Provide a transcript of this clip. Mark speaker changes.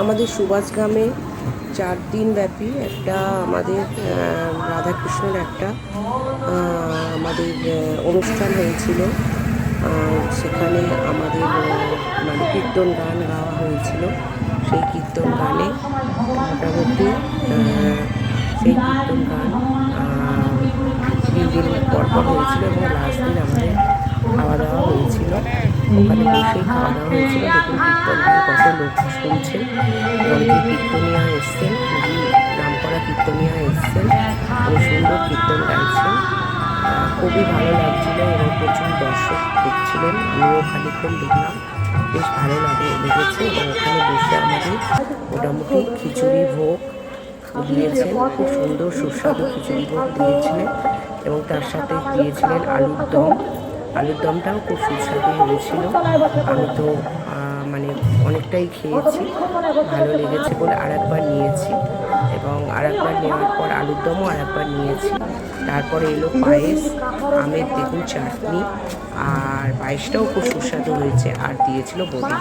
Speaker 1: আমাদের সুভাষগ্রামে 4 দিন ব্যাপী একটা আমাদের রাধাকৃষ্ণের একটা আমাদের অনুষ্ঠান হয়েছিল। সেখানে আমাদের মানে কীর্তন গান গাওয়া হয়েছিল। সেই কীর্তন গানে মোটামুটি সেই কীর্তন গান 3 দিন পরপর হয়েছিল এবং লাস্ট দিন আমাদের খাওয়া দাওয়া হয়েছিল। ওখানে বসেই খাওয়া দাওয়া হয়েছিল। দেখুন কীর্তন গান কত লোক শুনছে এবং যে কীর্তনিয়া এসছেন, নামকরা কীর্তনিয়া এসছেন, উনি সুন্দর কীর্তন গাইছেন। খুবই ভালো লাগছিল এবং প্রচুর দর্শক দেখছিলেন। আমিও খানিকক্ষণ দেখলাম, বেশ ভালো লেগেছে। এবং ওখানে বসে আমাদের মোটামুটি খিচুড়ি ভোগ দিয়েছেন, খুব সুন্দর সুস্বাদু খিচুড়ি ভোগ দিয়েছিলেন এবং তার সাথে দিয়েছিলেন আলুর দম। আলুর দমটাও খুব সুস্বাদু হয়েছিল। আমি তো মানে অনেকটাই খেয়েছি, ভালো লেগেছে বলে আরেকবার নিয়েছি এবং আরেকবার নেওয়ার পর আলুর দমও আরেকবার নিয়েছি। তারপরে এলো পায়েস, আমের দেখুন চাটনি, আর পায়েসটাও খুব সুস্বাদু হয়েছে, আর দিয়েছিল বড়ি।